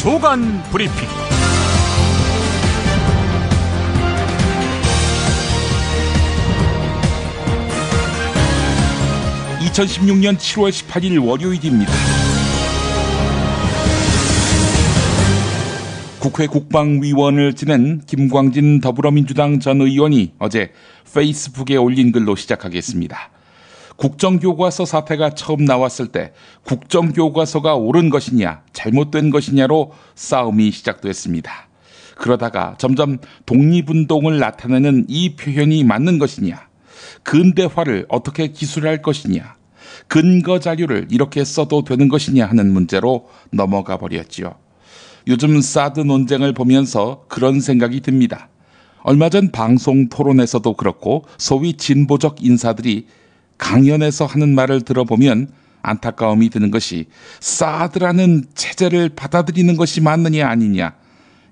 조간 브리핑. 2016년 7월 18일 월요일입니다. 국회 국방위원을 지낸 김광진 더불어민주당 전 의원이 어제 페이스북에 올린 글로 시작하겠습니다. 국정교과서 사태가 처음 나왔을 때 국정교과서가 옳은 것이냐 잘못된 것이냐로 싸움이 시작됐습니다. 그러다가 점점 독립운동을 나타내는 이 표현이 맞는 것이냐, 근대화를 어떻게 기술할 것이냐, 근거 자료를 이렇게 써도 되는 것이냐 하는 문제로 넘어가 버렸지요. 요즘 사드 논쟁을 보면서 그런 생각이 듭니다. 얼마 전 방송 토론에서도 그렇고 소위 진보적 인사들이 강연에서 하는 말을 들어보면 안타까움이 드는 것이 사드라는 체제를 받아들이는 것이 맞느냐 아니냐,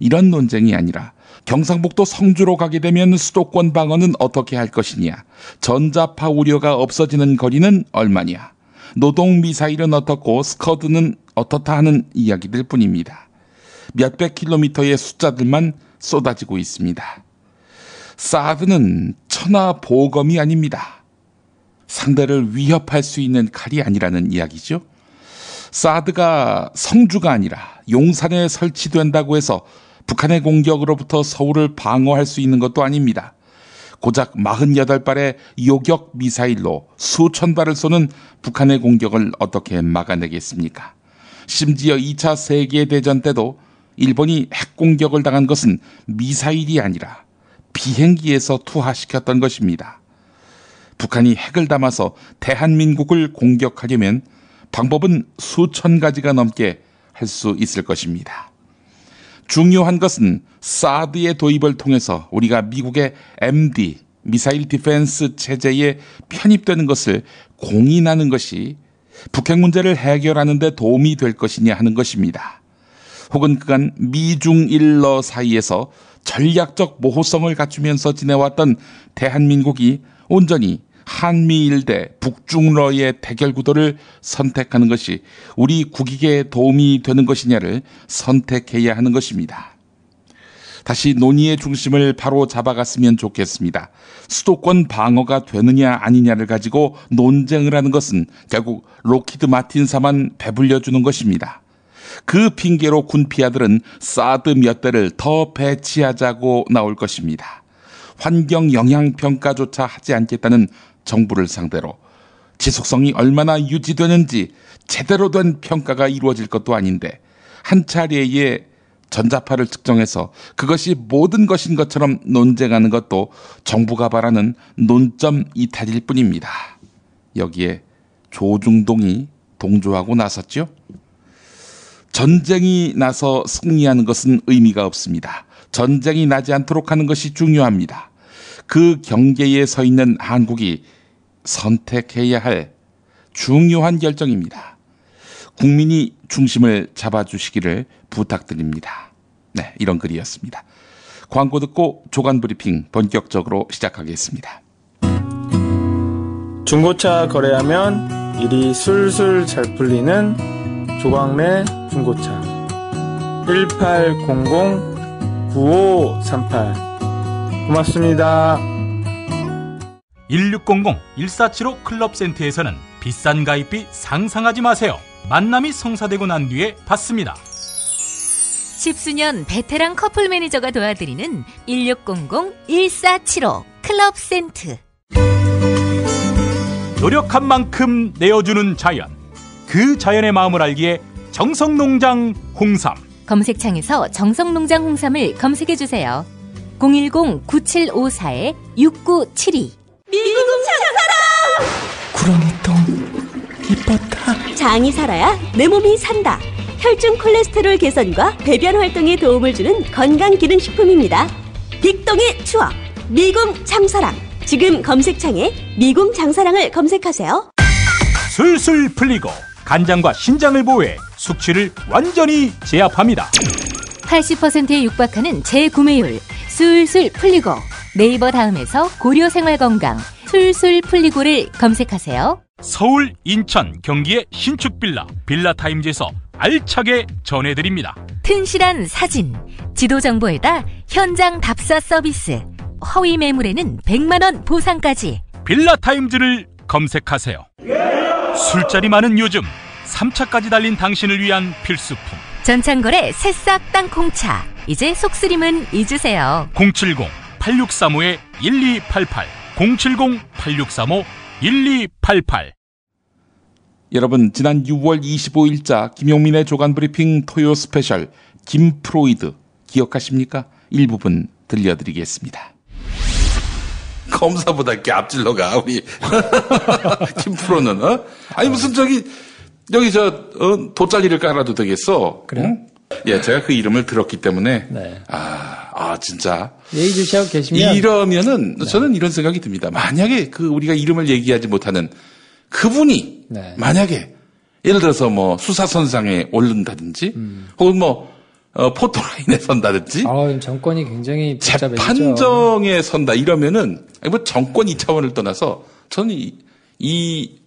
이런 논쟁이 아니라 경상북도 성주로 가게 되면 수도권 방어는 어떻게 할 것이냐, 전자파 우려가 없어지는 거리는 얼마냐, 노동미사일은 어떻고 스커드는 어떻다 하는 이야기들 뿐입니다. 몇백 킬로미터의 숫자들만 쏟아지고 있습니다. 사드는 천하보검이 아닙니다. 상대를 위협할 수 있는 칼이 아니라는 이야기죠. 사드가 성주가 아니라 용산에 설치된다고 해서 북한의 공격으로부터 서울을 방어할 수 있는 것도 아닙니다. 고작 48발의 요격 미사일로 수천 발을 쏘는 북한의 공격을 어떻게 막아내겠습니까? 심지어 2차 세계대전 때도 일본이 핵공격을 당한 것은 미사일이 아니라 비행기에서 투하시켰던 것입니다. 북한이 핵을 담아서 대한민국을 공격하려면 방법은 수천 가지가 넘게 할 수 있을 것입니다. 중요한 것은 사드의 도입을 통해서 우리가 미국의 MD, 미사일 디펜스 체제에 편입되는 것을 공인하는 것이 북핵 문제를 해결하는 데 도움이 될 것이냐 하는 것입니다. 혹은 그간 미중일러 사이에서 전략적 모호성을 갖추면서 지내왔던 대한민국이 온전히 한미일 대 북중러의 대결 구도를 선택하는 것이 우리 국익에 도움이 되는 것이냐를 선택해야 하는 것입니다. 다시 논의의 중심을 바로 잡아갔으면 좋겠습니다. 수도권 방어가 되느냐 아니냐를 가지고 논쟁을 하는 것은 결국 로키드 마틴사만 배불려주는 것입니다. 그 핑계로 군피아들은 사드 몇 대를 더 배치하자고 나올 것입니다. 환경 영향평가조차 하지 않겠다는 정부를 상대로 지속성이 얼마나 유지되는지 제대로 된 평가가 이루어질 것도 아닌데 한 차례의 전자파를 측정해서 그것이 모든 것인 것처럼 논쟁하는 것도 정부가 바라는 논점 이탈일 뿐입니다. 여기에 조중동이 동조하고 나섰죠. 전쟁이 나서 승리하는 것은 의미가 없습니다. 전쟁이 나지 않도록 하는 것이 중요합니다. 그 경계에 서 있는 한국이 선택해야 할 중요한 결정입니다. 국민이 중심을 잡아주시기를 부탁드립니다. 네, 이런 글이었습니다. 광고 듣고 조간 브리핑 본격적으로 시작하겠습니다. 중고차 거래하면 일이 술술 잘 풀리는 조광래 중고차 1800-9538 고맙습니다. 1600-1475 클럽센터에서는 비싼 가입비 상상하지 마세요. 만남이 성사되고 난 뒤에 받습니다. 10수년 베테랑 커플 매니저가 도와드리는 1600-1475 클럽센터. 노력한 만큼 내어주는 자연, 그 자연의 마음을 알기에 정성농장 홍삼. 검색창에서 정성농장 홍삼을 검색해주세요. 010-9754-6972. 미궁 장사랑! 구렁이똥 이뻤다. 장이 살아야 내 몸이 산다. 혈중 콜레스테롤 개선과 배변 활동에 도움을 주는 건강기능식품입니다. 빅동의 추억 미궁 장사랑. 지금 검색창에 미궁 장사랑을 검색하세요. 술술 풀리고 간장과 신장을 보호해 숙취를 완전히 제압합니다. 80%에 육박하는 재구매율 술술 풀리고. 네이버 다음에서 고려생활건강 술술 풀리고를 검색하세요. 서울, 인천, 경기의 신축 빌라 빌라타임즈에서 알차게 전해드립니다. 튼실한 사진, 지도 정보에다 현장 답사 서비스, 허위 매물에는 100만 원 보상까지. 빌라타임즈를 검색하세요. 술자리 많은 요즘 3차까지 달린 당신을 위한 필수품. 전창걸의 새싹 땅콩차. 이제 속쓰림은 잊으세요. 070-8635-1288 070-8635-1288. 여러분, 지난 6월 25일자 김용민의 조간브리핑 토요 스페셜 김프로이드 기억하십니까? 일부분 들려드리겠습니다. 검사보다 이렇게 앞질러가 우리 김프로는 아니 무슨 여기 돗자리를 깔아도 되겠어? 그래요? 응? 예, 제가 그 이름을 들었기 때문에 네. 진짜 예의주시하고 계시면 이러면은 저는 이런 생각이 듭니다. 만약에 우리가 이름을 얘기하지 못하는 그분이 만약에 예를 들어서 뭐 수사선상에 오른다든지 혹은 포토라인에 선다든지 정권이 굉장히 복잡해지죠. 재판정에 선다 이러면은 뭐 정권 2차원을 떠나서 저는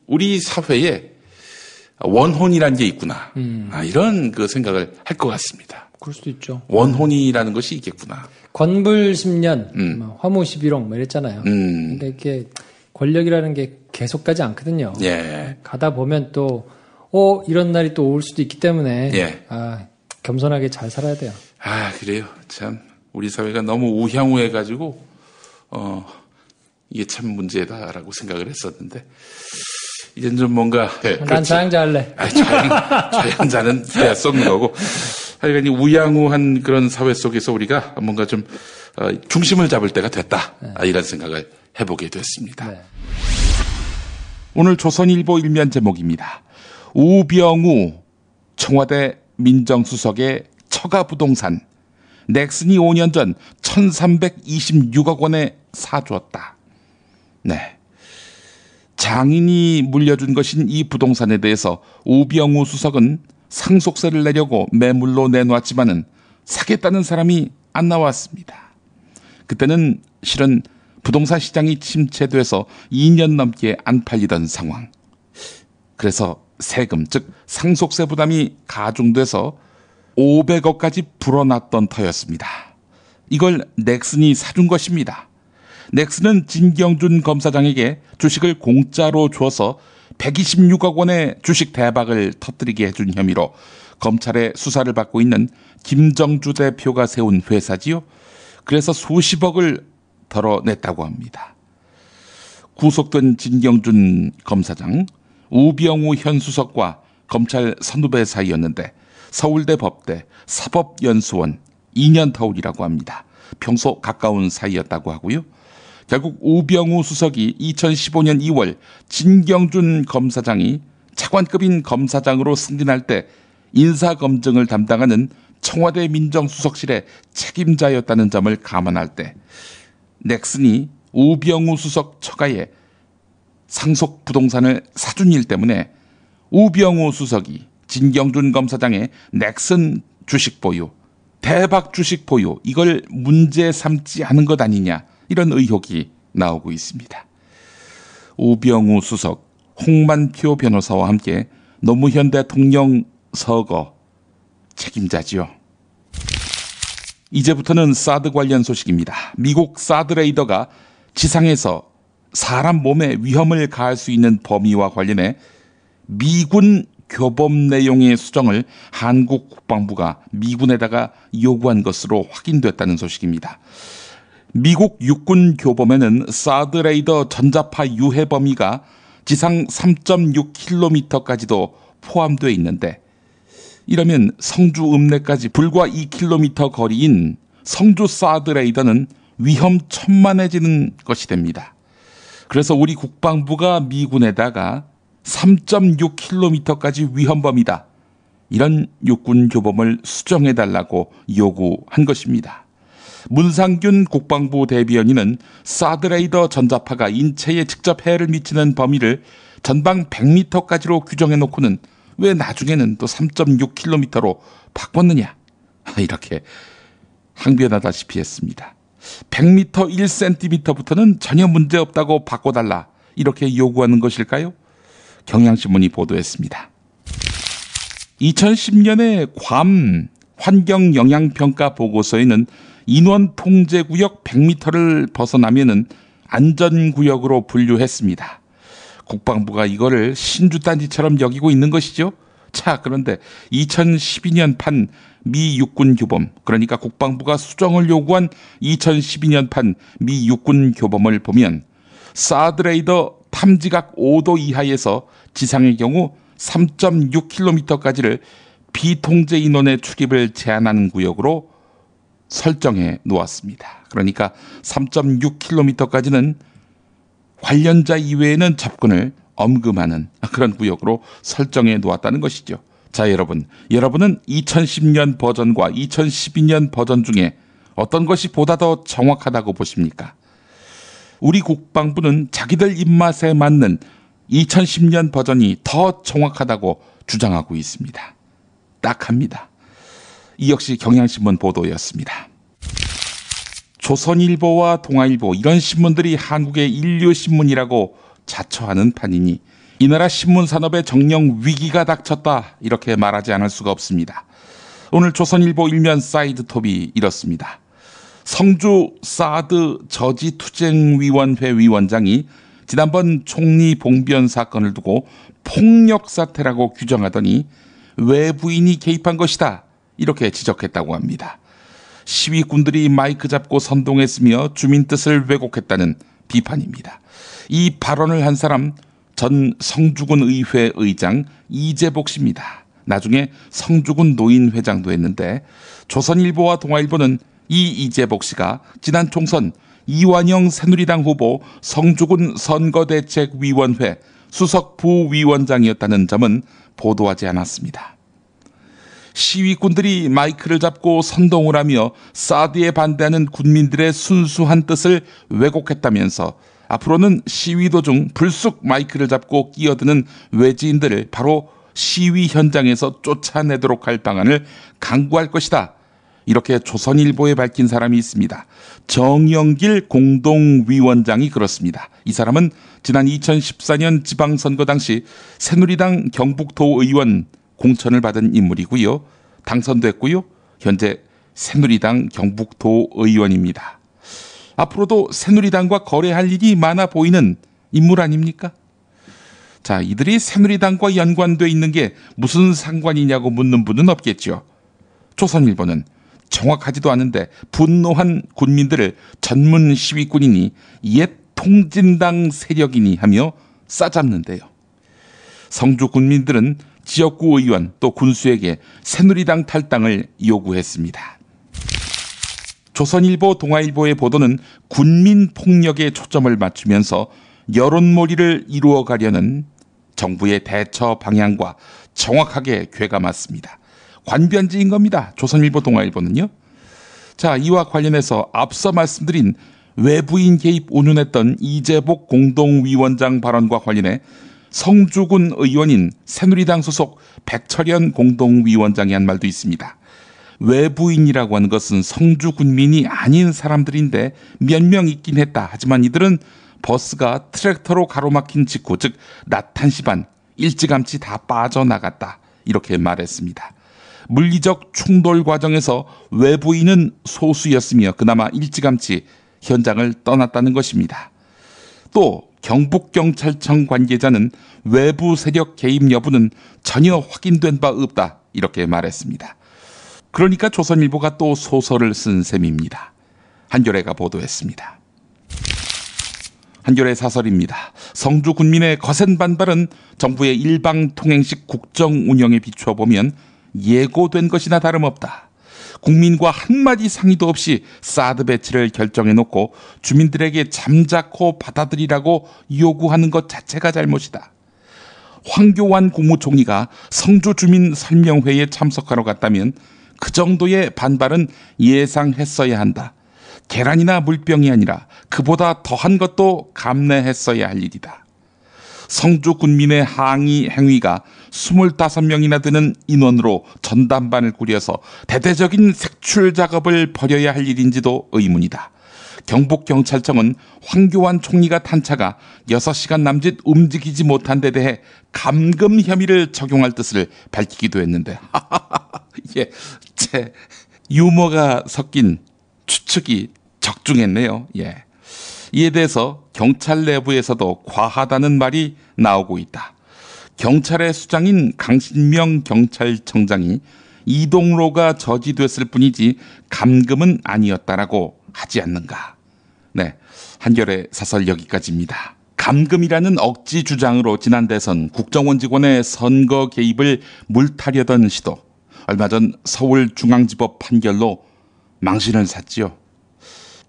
우리 사회에 원혼이라는 게 있구나. 이런 생각을 할 것 같습니다. 그럴 수도 있죠. 원혼이라는 것이 있겠구나. 권불 10년, 화무 11홍 이랬잖아요. 근데 이렇게 권력이라는 게 계속 가지 않거든요. 예. 가다 보면 또 이런 날이 또 올 수도 있기 때문에 겸손하게 잘 살아야 돼요. 그래요. 참 우리 사회가 너무 우향우해가지고 이게 참 문제다라고 생각을 했었는데 이젠 좀 뭔가 난 자양자 할래. 자양자는 돼야 썩는 거고 하여간 우양우한 그런 사회 속에서 우리가 뭔가 좀 중심을 잡을 때가 됐다. 이런 생각을 해보게 됐습니다. 네. 오늘 조선일보 일면 제목입니다. 우병우 청와대 민정수석의 처가부동산 넥슨이 5년 전 1326억 원에 사주었다. 네. 장인이 물려준 것인 이 부동산에 대해서 우병우 수석은 상속세를 내려고 매물로 내놓았지만은 사겠다는 사람이 안 나왔습니다. 그때는 실은 부동산 시장이 침체돼서 2년 넘게 안 팔리던 상황. 그래서 세금, 즉 상속세 부담이 가중돼서 500억까지 불어났던 터였습니다. 이걸 넥슨이 사준 것입니다. 넥슨은 진경준 검사장에게 주식을 공짜로 주어서 126억 원의 주식 대박을 터뜨리게 해준 혐의로 검찰의 수사를 받고 있는 김정주 대표가 세운 회사지요. 그래서 수십억을 덜어냈다고 합니다. 구속된 진경준 검사장, 우병우 현 수석과 검찰 선후배 사이였는데 서울대 법대 사법연수원 2년 터울이라고 합니다. 평소 가까운 사이였다고 하고요. 결국 우병우 수석이 2015년 2월 진경준 검사장이 차관급인 검사장으로 승진할 때 인사검증을 담당하는 청와대 민정수석실의 책임자였다는 점을 감안할 때 넥슨이 우병우 수석 처가에 상속 부동산을 사준 일 때문에 우병우 수석이 진경준 검사장의 넥슨 주식 보유, 대박 주식 보유 이걸 문제 삼지 않은 것 아니냐 이런 의혹이 나오고 있습니다. 우병우 수석, 홍만표 변호사와 함께 노무현 대통령 서거 책임자지요. 이제부터는 사드 관련 소식입니다. 미국 사드 레이더가 지상에서 사람 몸에 위험을 가할 수 있는 범위와 관련해 미군 교범 내용의 수정을 한국 국방부가 미군에다가 요구한 것으로 확인됐다는 소식입니다. 미국 육군 교범에는 사드 레이더 전자파 유해 범위가 지상 3.6km까지도 포함되어 있는데 이러면 성주 읍내까지 불과 2km 거리인 성주 사드 레이더는 위험천만해지는 것이 됩니다. 그래서 우리 국방부가 미군에다가 3.6km까지 위험 범위다. 이런 육군 교범을 수정해달라고 요구한 것입니다. 문상균 국방부 대변인은 사드 레이더 전자파가 인체에 직접 해를 미치는 범위를 전방 100m까지로 규정해놓고는 왜 나중에는 또 3.6km로 바꿨느냐 이렇게 항변하다시피 했습니다. 100m 1cm부터는 전혀 문제없다고 바꿔달라 이렇게 요구하는 것일까요? 경향신문이 보도했습니다. 2010년에 괌 환경영향평가 보고서에는 인원 통제구역 100m를 벗어나면은 안전구역으로 분류했습니다. 국방부가 이거를 신주단지처럼 여기고 있는 것이죠. 자, 그런데 2012년 판 미 육군 교범, 그러니까 국방부가 수정을 요구한 2012년 판 미 육군 교범을 보면 사드 레이더 탐지각 5도 이하에서 지상의 경우 3.6km까지를 비통제 인원의 출입을 제한하는 구역으로 설정해 놓았습니다. 그러니까 3.6km까지는 관련자 이외에는 접근을 엄금하는 그런 구역으로 설정해 놓았다는 것이죠. 자, 여러분은 2010년 버전과 2012년 버전 중에 어떤 것이 보다 더 정확하다고 보십니까? 우리 국방부는 자기들 입맛에 맞는 2010년 버전이 더 정확하다고 주장하고 있습니다. 딱합니다. 이 역시 경향신문 보도였습니다. 조선일보와 동아일보 이런 신문들이 한국의 인류신문이라고 자처하는 판이니 이 나라 신문산업의 정령 위기가 닥쳤다 이렇게 말하지 않을 수가 없습니다. 오늘 조선일보 일면 사이드톱이 이렇습니다. 성주 사드 저지투쟁위원회 위원장이 지난번 총리 봉변 사건을 두고 폭력 사태라고 규정하더니 외부인이 개입한 것이다 이렇게 지적했다고 합니다. 시위꾼들이 마이크 잡고 선동했으며 주민 뜻을 왜곡했다는 비판입니다. 이 발언을 한 사람 전 성주군 의회 의장 이재복 씨입니다. 나중에 성주군 노인회장도 했는데 조선일보와 동아일보는 이 이재복 씨가 지난 총선 이완영 새누리당 후보 성주군 선거대책위원회 수석 부위원장이었다는 점은 보도하지 않았습니다. 시위꾼들이 마이크를 잡고 선동을 하며 사드에 반대하는 군민들의 순수한 뜻을 왜곡했다면서 앞으로는 시위 도중 불쑥 마이크를 잡고 끼어드는 외지인들을 바로 시위 현장에서 쫓아내도록 할 방안을 강구할 것이다. 이렇게 조선일보에 밝힌 사람이 있습니다. 정영길 공동위원장이 그렇습니다. 이 사람은 지난 2014년 지방선거 당시 새누리당 경북도 의원 공천을 받은 인물이고요. 당선됐고요. 현재 새누리당 경북도 의원입니다. 앞으로도 새누리당과 거래할 일이 많아 보이는 인물 아닙니까? 자, 이들이 새누리당과 연관돼 있는 게 무슨 상관이냐고 묻는 분은 없겠죠. 조선일보는 정확하지도 않은데 분노한 군민들을 전문 시위꾼이니 옛 통진당 세력이니 하며 싸잡는데요. 성주 군민들은 지역구 의원 또 군수에게 새누리당 탈당을 요구했습니다. 조선일보, 동아일보의 보도는 군민 폭력에 초점을 맞추면서 여론몰이를 이루어가려는 정부의 대처 방향과 정확하게 궤감했습니다. 관변지인 겁니다. 조선일보, 동아일보는요. 자, 이와 관련해서 앞서 말씀드린 외부인 개입 운운했던 이재복 공동위원장 발언과 관련해 성주군 의원인 새누리당 소속 백철현 공동위원장이 한 말도 있습니다. 외부인이라고 하는 것은 성주 군민이 아닌 사람들인데 몇 명 있긴 했다. 하지만 이들은 버스가 트랙터로 가로막힌 직후, 즉 낮 1시 반 일찌감치 다 빠져나갔다. 이렇게 말했습니다. 물리적 충돌 과정에서 외부인은 소수였으며 그나마 일찌감치 현장을 떠났다는 것입니다. 또 경북경찰청 관계자는 외부 세력 개입 여부는 전혀 확인된 바 없다. 이렇게 말했습니다. 그러니까 조선일보가 또 소설을 쓴 셈입니다. 한겨레가 보도했습니다. 한겨레 사설입니다. 성주 군민의 거센 반발은 정부의 일방통행식 국정 운영에 비추어 보면 예고된 것이나 다름없다. 국민과 한마디 상의도 없이 사드 배치를 결정해놓고 주민들에게 잠자코 받아들이라고 요구하는 것 자체가 잘못이다. 황교안 국무총리가 성주 주민 설명회에 참석하러 갔다면 그 정도의 반발은 예상했어야 한다. 계란이나 물병이 아니라 그보다 더한 것도 감내했어야 할 일이다. 성주 군민의 항의 행위가 25명이나 되는 인원으로 전담반을 꾸려서 대대적인 색출 작업을 벌여야 할 일인지도 의문이다. 경북경찰청은 황교안 총리가 탄 차가 6시간 남짓 움직이지 못한 데 대해 감금 혐의를 적용할 뜻을 밝히기도 했는데 예, 제 유머가 섞인 추측이 적중했네요. 예. 이에 대해서 경찰 내부에서도 과하다는 말이 나오고 있다. 경찰의 수장인 강신명 경찰청장이 이동로가 저지됐을 뿐이지 감금은 아니었다라고 하지 않는가. 네, 한겨레 사설 여기까지입니다. 감금이라는 억지 주장으로 지난 대선 국정원 직원의 선거 개입을 물타려던 시도, 얼마 전 서울중앙지법 판결로 망신을 샀지요.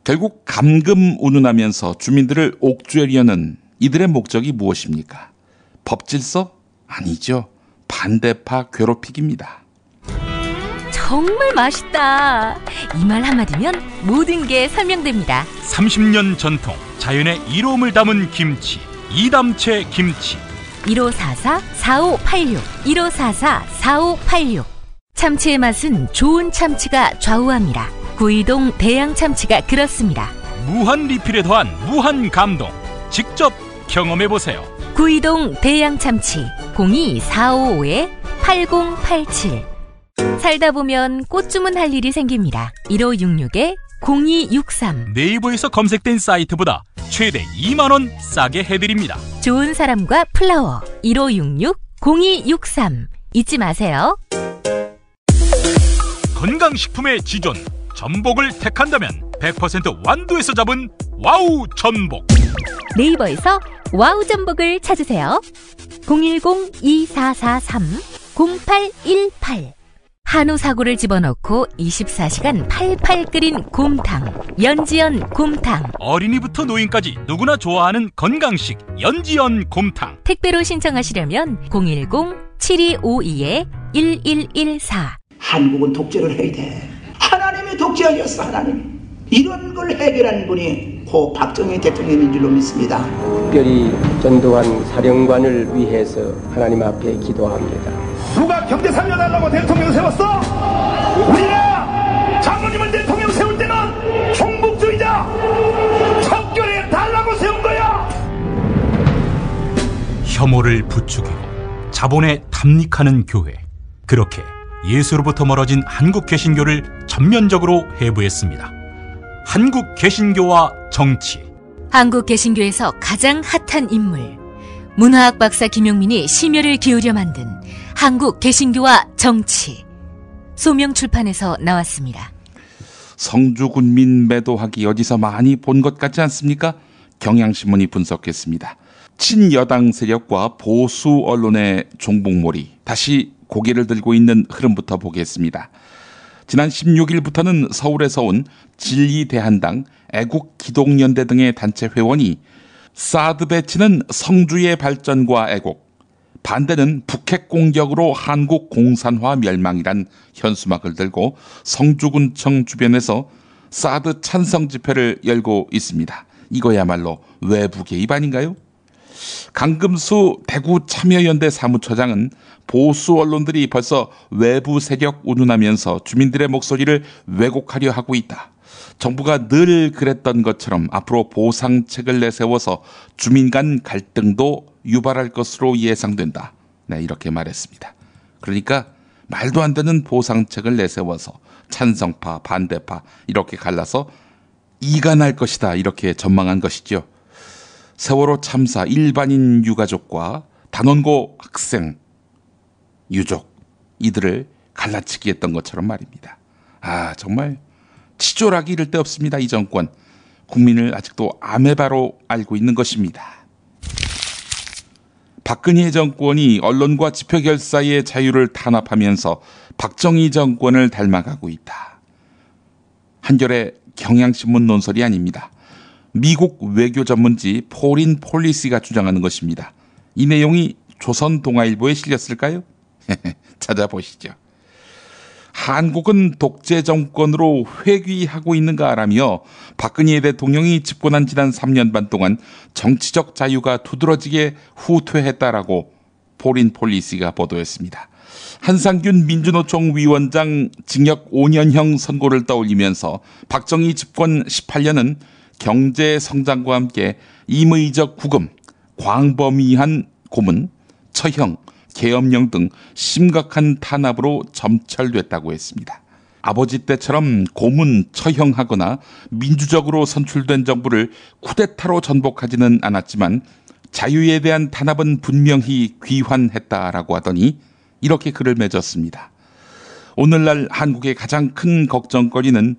결국 감금 운운하면서 주민들을 옥죄려는 이들의 목적이 무엇입니까? 법질서? 아니죠. 반대파 괴롭히기입니다. 정말 맛있다. 이 말 한마디면 모든 게 설명됩니다. 30년 전통 자연의 이로움을 담은 김치, 이담채 김치. 1544-4586 1544-4586. 참치의 맛은 좋은 참치가 좌우합니다. 구이동 대양 참치가 그렇습니다. 무한 리필에 더한 무한 감동. 직접 경험해보세요. 구이동 대양 참치 02-455-8087. 살다 보면 꽃 주문할 일이 생깁니다. 1566-0263. 네이버에서 검색된 사이트보다 최대 2만원 싸게 해드립니다. 좋은 사람과 플라워 1566-0263. 잊지 마세요. 건강식품의 지존 전복을 택한다면 100% 완도에서 잡은 와우 전복. 네이버에서 와우 전복을 찾으세요. 010-2443-0818. 한우 사고를 집어넣고 24시간 팔팔 끓인 곰탕, 연지연 곰탕. 어린이부터 노인까지 누구나 좋아하는 건강식 연지연 곰탕. 택배로 신청하시려면 010-7252-1114. 한국은 독재를 해야 돼. 하나님의 독재 아니었어. 하나님. 이런 걸 해결한 분이 고 박정희 대통령인 줄로 믿습니다. 특별히 전두환 사령관을 위해서 하나님 앞에 기도합니다. 누가 경제 살려달라고 대통령 세웠어? 우리가 장모님을 대통령 세울 때는 종북주의자 척결해 달라고 세운 거야. 혐오를 부추기고 자본에 탐닉하는 교회. 그렇게 예수로부터 멀어진 한국 개신교를 전면적으로 해부했습니다. 한국 개신교와 정치. 한국 개신교에서 가장 핫한 인물, 문화학 박사 김용민이 심혈을 기울여 만든 한국 개신교와 정치. 소명출판에서 나왔습니다. 성주군민 매도하기 어디서 많이 본 것 같지 않습니까? 경향신문이 분석했습니다. 친여당 세력과 보수 언론의 종북몰이, 다시 고개를 들고 있는 흐름부터 보겠습니다. 지난 16일부터는 서울에서 온 진리대한당, 애국기독연대 등의 단체 회원이 사드 배치는 성주의 발전과 애국, 반대는 북핵 공격으로 한국 공산화 멸망이란 현수막을 들고 성주군청 주변에서 사드 찬성 집회를 열고 있습니다. 이거야말로 외부 개입 아닌가요? 강금수 대구 참여연대 사무처장은 보수 언론들이 벌써 외부 세력 운운하면서 주민들의 목소리를 왜곡하려 하고 있다. 정부가 늘 그랬던 것처럼 앞으로 보상책을 내세워서 주민 간 갈등도 유발할 것으로 예상된다. 네, 이렇게 말했습니다. 그러니까 말도 안 되는 보상책을 내세워서 찬성파, 반대파 이렇게 갈라서 이가 날 것이다. 이렇게 전망한 것이죠. 세월호 참사 일반인 유가족과 단원고 학생 유족, 이들을 갈라치기 했던 것처럼 말입니다. 아, 정말 치졸하기 이를 데 없습니다. 이 정권. 국민을 아직도 아메바로 알고 있는 것입니다. 박근혜 정권이 언론과 집회결사의 자유를 탄압하면서 박정희 정권을 닮아가고 있다. 한겨레 경향신문 논설이 아닙니다. 미국 외교 전문지 포린 폴리시가 주장하는 것입니다. 이 내용이 조선동아일보에 실렸을까요? 찾아보시죠. 한국은 독재 정권으로 회귀하고 있는가라며 박근혜 대통령이 집권한 지난 3년 반 동안 정치적 자유가 두드러지게 후퇴했다라고 포린 폴리시가 보도했습니다. 한상균 민주노총 위원장 징역 5년형 선고를 떠올리면서 박정희 집권 18년은 경제 성장과 함께 임의적 구금, 광범위한 고문, 처형, 계엄령 등 심각한 탄압으로 점철됐다고 했습니다. 아버지 때처럼 고문, 처형하거나 민주적으로 선출된 정부를 쿠데타로 전복하지는 않았지만 자유에 대한 탄압은 분명히 귀환했다라고 하더니 이렇게 글을 맺었습니다. 오늘날 한국의 가장 큰 걱정거리는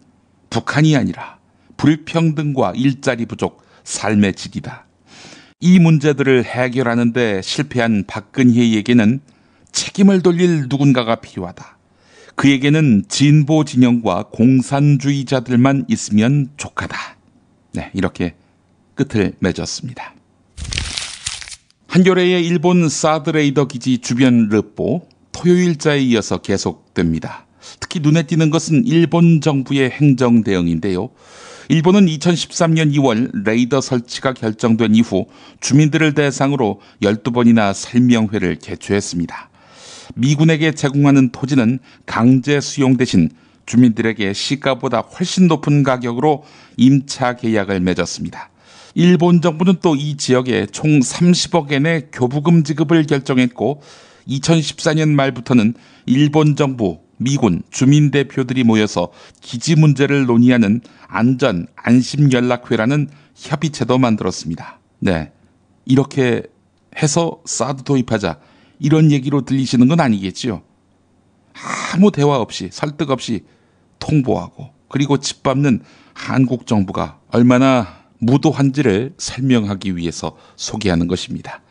북한이 아니라 불평등과 일자리 부족, 삶의 질이다. 이 문제들을 해결하는 데 실패한 박근혜에게는 책임을 돌릴 누군가가 필요하다. 그에게는 진보 진영과 공산주의자들만 있으면 족하다. 네, 이렇게 끝을 맺었습니다. 한겨레의 일본 사드 레이더 기지 주변 르포, 토요일자에 이어서 계속됩니다. 특히 눈에 띄는 것은 일본 정부의 행정 대응인데요. 일본은 2013년 2월 레이더 설치가 결정된 이후 주민들을 대상으로 12번이나 설명회를 개최했습니다. 미군에게 제공하는 토지는 강제 수용 대신 주민들에게 시가보다 훨씬 높은 가격으로 임차 계약을 맺었습니다. 일본 정부는 또 이 지역에 총 30억 엔의 교부금 지급을 결정했고 2014년 말부터는 일본 정부, 미군, 주민 대표들이 모여서 기지 문제를 논의하는 안전 안심연락회라는 협의체도 만들었습니다. 네, 이렇게 해서 사드 도입하자 이런 얘기로 들리시는 건 아니겠지요. 아무 대화 없이 설득 없이 통보하고 그리고 짓밟는 한국 정부가 얼마나 무도한지를 설명하기 위해서 소개하는 것입니다.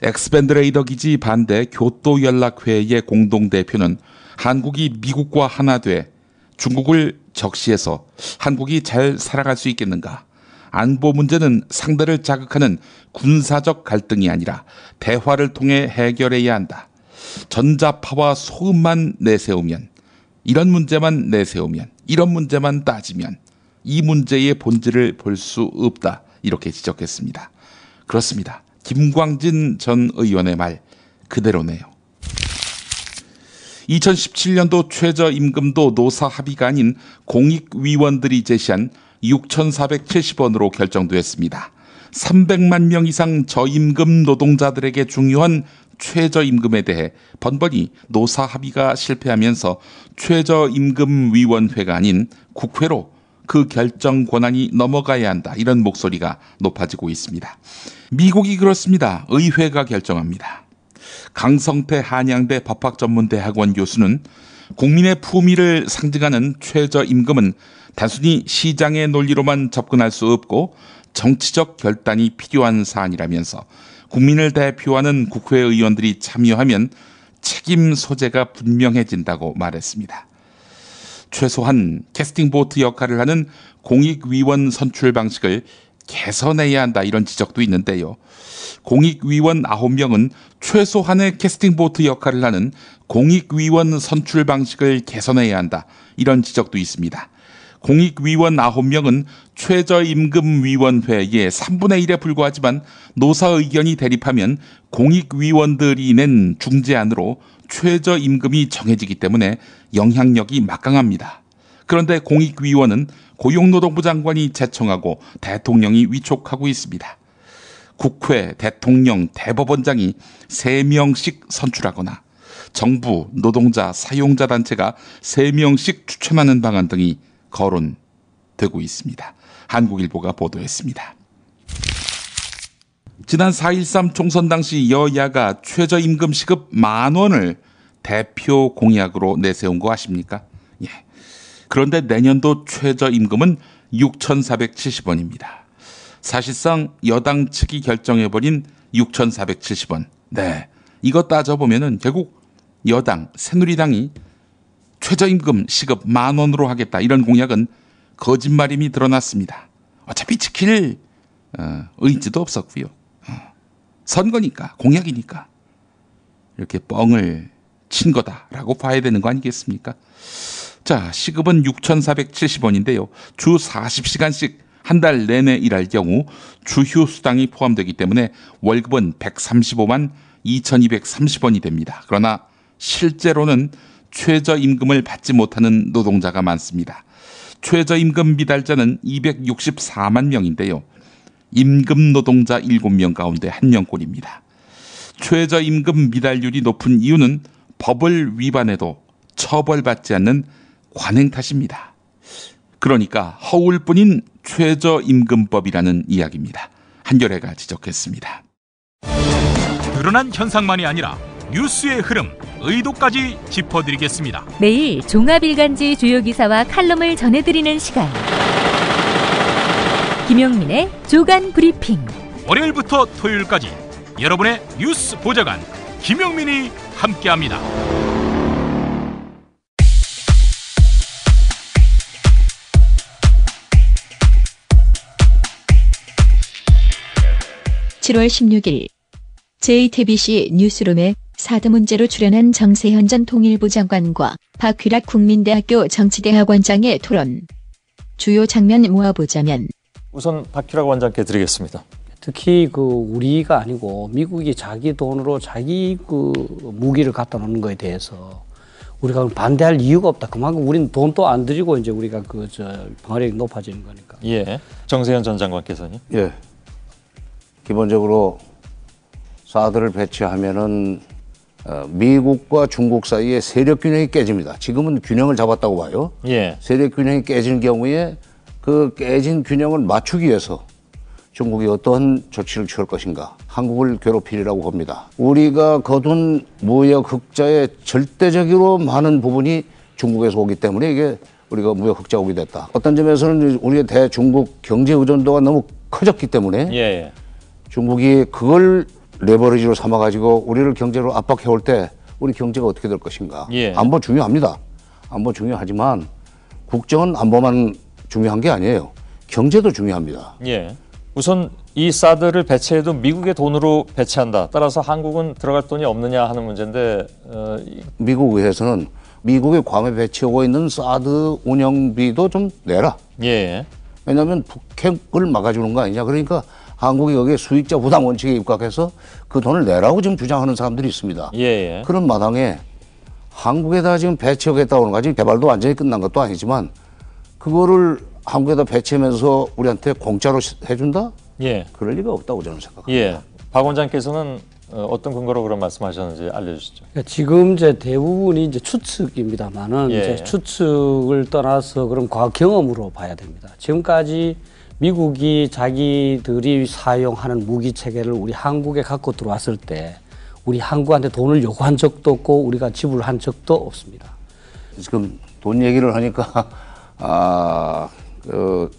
엑스밴드 레이더 기지 반대 교토연락회의 공동대표는 한국이 미국과 하나 돼 중국을 적시해서 한국이 잘 살아갈 수 있겠는가? 안보 문제는 상대를 자극하는 군사적 갈등이 아니라 대화를 통해 해결해야 한다. 전자파와 소음만 내세우면, 이런 문제만 내세우면, 이런 문제만 따지면 이 문제의 본질을 볼 수 없다. 이렇게 지적했습니다. 그렇습니다. 김광진 전 의원의 말 그대로네요. 2017년도 최저임금도 노사 합의가 아닌 공익위원들이 제시한 6,470원으로 결정됐습니다. 300만 명 이상 저임금 노동자들에게 중요한 최저임금에 대해 번번이 노사 합의가 실패하면서 최저임금위원회가 아닌 국회로 그 결정 권한이 넘어가야 한다. 이런 목소리가 높아지고 있습니다. 미국이 그렇습니다. 의회가 결정합니다. 강성태 한양대 법학전문대학원 교수는 국민의 품위를 상징하는 최저임금은 단순히 시장의 논리로만 접근할 수 없고 정치적 결단이 필요한 사안이라면서 국민을 대표하는 국회의원들이 참여하면 책임 소재가 분명해진다고 말했습니다. 최소한 캐스팅보트 역할을 하는 공익위원 선출 방식을 개선해야 한다 이런 지적도 있는데요. 공익위원 9명은 최소한의 캐스팅보트 역할을 하는 공익위원 선출 방식을 개선해야 한다 이런 지적도 있습니다. 공익위원 9명은 최저임금위원회의 3분의 1에 불과하지만 노사 의견이 대립하면 공익위원들이 낸 중재안으로 최저임금이 정해지기 때문에 영향력이 막강합니다. 그런데 공익위원은 고용노동부 장관이 제청하고 대통령이 위촉하고 있습니다. 국회, 대통령, 대법원장이 3명씩 선출하거나 정부, 노동자, 사용자 단체가 3명씩 추천하는 방안 등이 거론되고 있습니다. 한국일보가 보도했습니다. 지난 4.13 총선 당시 여야가 최저임금 시급 10,000원을 대표 공약으로 내세운 거 아십니까? 예. 그런데 내년도 최저임금은 6,470원입니다. 사실상 여당 측이 결정해버린 6,470원. 네, 이거 따져보면은 결국 여당, 새누리당이 최저임금 시급 10,000원으로 하겠다 이런 공약은 거짓말임이 드러났습니다. 어차피 지킬 의지도 없었고요. 선거니까, 공약이니까 이렇게 뻥을 친 거다라고 봐야 되는 거 아니겠습니까? 자, 시급은 6,470원인데요. 주 40시간씩 한 달 내내 일할 경우 주휴수당이 포함되기 때문에 월급은 135만 2,230원이 됩니다. 그러나 실제로는 최저임금을 받지 못하는 노동자가 많습니다. 최저임금 미달자는 264만 명인데요. 임금 노동자 7명 가운데 1명꼴입니다. 최저임금 미달률이 높은 이유는 법을 위반해도 처벌받지 않는 관행 탓입니다. 그러니까 허울 뿐인 최저임금법이라는 이야기입니다. 한겨레가 지적했습니다. 드러난 현상만이 아니라 뉴스의 흐름, 의도까지 짚어드리겠습니다. 매일 종합일간지 주요 기사와 칼럼을 전해드리는 시간. 김용민의 조간 브리핑. 월요일부터 토요일까지 여러분의 뉴스 보좌관 김용민이 함께합니다. (7월 16일) JTBC 뉴스룸에 사드 문제로 출연한 정세현 전 통일부 장관과 박휘락 국민대학교 정치대학원장의 토론. 주요 장면 모아보자면 우선 박휘락 원장께 드리겠습니다. 특히 우리가 아니고 미국이 자기 돈으로 자기 무기를 갖다 놓는 거에 대해서 우리가 반대할 이유가 없다. 그만큼 우리는 돈도 안 들이고 이제 우리가 방어력이 높아지는 거니까. 예. 정세현 전 장관께서는? 예. 기본적으로 사드를 배치하면은 미국과 중국 사이에 세력 균형이 깨집니다. 지금은 균형을 잡았다고 봐요. 예. 세력 균형이 깨지는 경우에 그 깨진 균형을 맞추기 위해서 중국이 어떠한 조치를 취할 것인가. 한국을 괴롭히리라고 봅니다. 우리가 거둔 무역 흑자의 절대적으로 많은 부분이 중국에서 오기 때문에 이게 우리가 무역 흑자국이 됐다. 어떤 점에서는 우리의 대중국 경제 의존도가 너무 커졌기 때문에 예. 중국이 그걸 레버리지로 삼아가지고 우리를 경제로 압박해올 때 우리 경제가 어떻게 될 것인가. 예. 안보 중요합니다. 안보 중요하지만 국정은 안보만 중요한 게 아니에요. 경제도 중요합니다. 예. 우선 이 사드를 배치해도 미국의 돈으로 배치한다. 따라서 한국은 들어갈 돈이 없느냐 하는 문제인데 미국 의회에서는 미국의 괌에 배치하고 있는 사드 운영비도 좀 내라. 예. 왜냐하면 북핵을 막아주는 거 아니냐. 그러니까 한국이 여기에 수익자 부담 원칙에 입각해서 그 돈을 내라고 지금 주장하는 사람들이 있습니다. 예. 그런 마당에 한국에다 지금 배치하겠다고 하는 거지 개발도 완전히 끝난 것도 아니지만 그거를 한국에다 배치하면서 우리한테 공짜로 해준다? 예. 그럴 리가 없다고 저는 생각합니다. 예. 박 원장께서는 어떤 근거로 그런 말씀하셨는지 알려주시죠. 그러니까 지금 이제 대부분이 이제 추측입니다만은 예. 이제 추측을 떠나서 그런 과거 경험으로 봐야 됩니다. 지금까지 미국이 자기들이 사용하는 무기 체계를 우리 한국에 갖고 들어왔을 때 우리 한국한테 돈을 요구한 적도 없고 우리가 지불한 적도 없습니다. 지금 돈 얘기를 하니까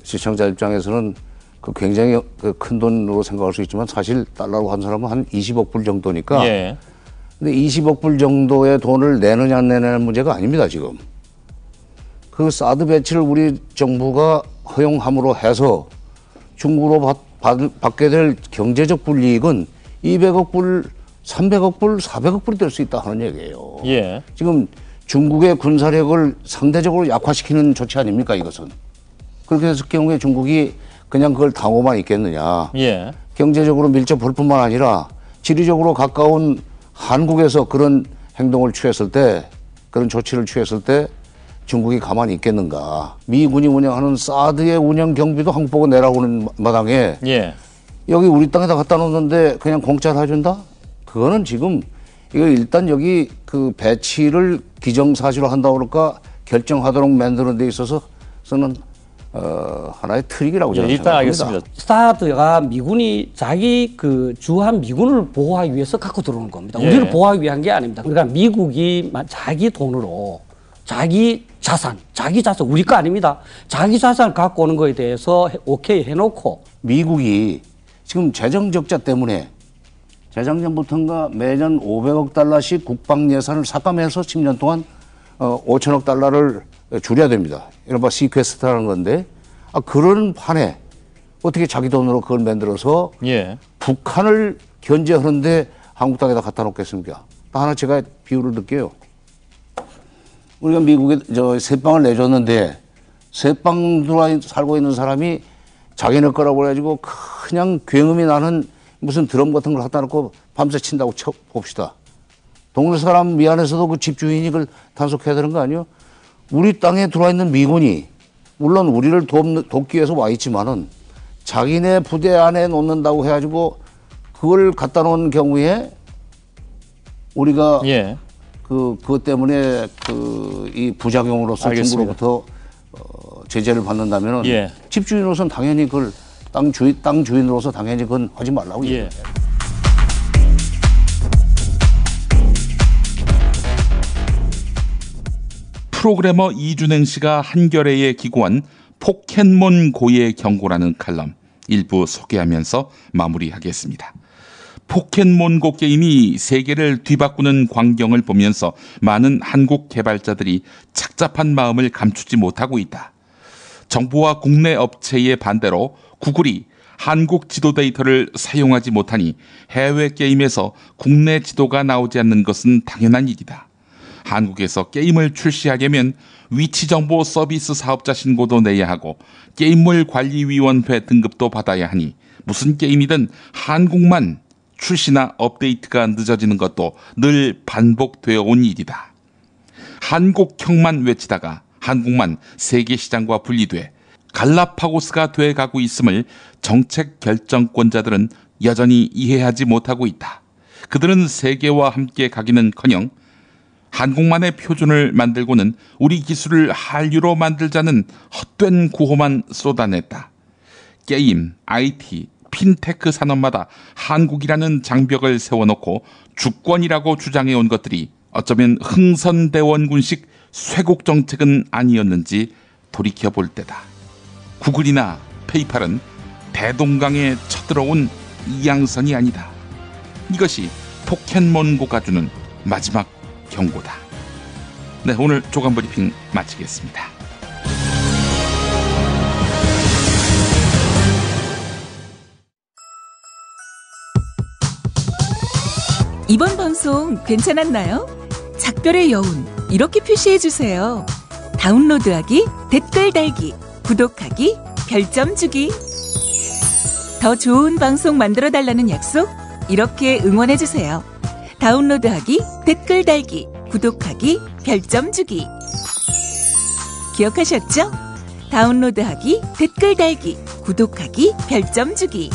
시청자 입장에서는 굉장히 큰 돈으로 생각할 수 있지만 사실 달러로 한 사람은 한 20억 불 정도니까. 예. 근데 20억 불 정도의 돈을 내느냐 안 내느냐는 문제가 아닙니다, 지금. 그 사드 배치를 우리 정부가 허용함으로 해서 중국으로 받게 될 경제적 불이익은 200억 불, 300억 불, 400억 불이 될 수 있다 하는 얘기예요. 예. 지금 중국의 군사력을 상대적으로 약화시키는 조치 아닙니까, 이것은. 그렇게 했을 경우에 중국이 그냥 그걸 당호만 있겠느냐. 예. 경제적으로 밀접할 뿐만 아니라 지리적으로 가까운 한국에서 그런 행동을 취했을 때, 그런 조치를 취했을 때 중국이 가만히 있겠는가. 미군이 운영하는 사드의 운영 경비도 한국 보고 내라고 하는 마당에 예. 여기 우리 땅에다 갖다 놓는데 그냥 공짜로 해준다? 그거는 지금 이거 일단 여기 그 배치를 기정사실로 한다고 그럴까 결정하도록 만드는 데 있어서는 하나의 트릭이라고 저는 일단 생각합니다. 알겠습니다. 사드가 미군이 자기 주한 미군을 보호하기 위해서 갖고 들어오는 겁니다. 예. 우리를 보호하기 위한 게 아닙니다. 그러니까 미국이 자기 돈으로 자기 자산, 우리 거 아닙니다. 자기 자산을 갖고 오는 거에 대해서 오케이 해놓고. 미국이 지금 재정 적자 때문에 재작년부터인가 매년 500억 달러씩 국방 예산을 삭감해서 10년 동안 5천억 달러를 줄여야 됩니다. 이른바 시퀘스트라는 건데 그런 판에 어떻게 자기 돈으로 그걸 만들어서 예. 북한을 견제하는데 한국 땅에다 갖다 놓겠습니까? 하나 제가 비유를 드릴게요. 우리가 미국에 새빵을 내줬는데 새빵 들어와 살고 있는 사람이 자기네 거라고 해가지고 그냥 굉음이 나는 무슨 드럼 같은 걸 갖다 놓고 밤새 친다고 봅시다. 동네 사람 미안해서도 그 집주인이 그걸 단속해야 되는 거 아니에요? 우리 땅에 들어와 있는 미군이 물론 우리를 돕기 위해서 와 있지만은 자기네 부대 안에 놓는다고 해가지고 그걸 갖다 놓은 경우에 우리가 예. 그것 때문에 이 부작용으로서 알겠습니다. 중국으로부터 제재를 받는다면은 예. 집주인으로서는 당연히 그걸 땅 주인으로서 당연히 그건 하지 말라고 예. 얘기해요. 프로그래머 이준행 씨가 한겨레에 기고한 포켓몬 고의 경고라는 칼럼 일부 소개하면서 마무리하겠습니다. 포켓몬고 게임이 세계를 뒤바꾸는 광경을 보면서 많은 한국 개발자들이 착잡한 마음을 감추지 못하고 있다. 정부와 국내 업체의 반대로 구글이 한국 지도 데이터를 사용하지 못하니 해외 게임에서 국내 지도가 나오지 않는 것은 당연한 일이다. 한국에서 게임을 출시하려면 위치정보 서비스 사업자 신고도 내야 하고 게임물 관리위원회 등급도 받아야 하니 무슨 게임이든 한국만 출시나 업데이트가 늦어지는 것도 늘 반복되어 온 일이다. 한국형만 외치다가 한국만 세계 시장과 분리돼 갈라파고스가 돼가고 있음을 정책 결정권자들은 여전히 이해하지 못하고 있다. 그들은 세계와 함께 가기는커녕 한국만의 표준을 만들고는 우리 기술을 한류로 만들자는 헛된 구호만 쏟아냈다. 게임, IT, 핀테크 산업마다 한국이라는 장벽을 세워놓고 주권이라고 주장해온 것들이 어쩌면 흥선대원군식 쇄국 정책은 아니었는지 돌이켜볼 때다. 구글이나 페이팔은 대동강에 쳐들어온 이양선이 아니다. 이것이 포켓몬고가 주는 마지막 경고다. 네, 오늘 조간 브리핑 마치겠습니다. 이번 방송 괜찮았나요? 작별의 여운 이렇게 표시해주세요. 다운로드하기, 댓글 달기, 구독하기, 별점 주기. 더 좋은 방송 만들어달라는 약속 이렇게 응원해주세요. 다운로드하기, 댓글 달기, 구독하기, 별점 주기. 기억하셨죠? 다운로드하기, 댓글 달기, 구독하기, 별점 주기.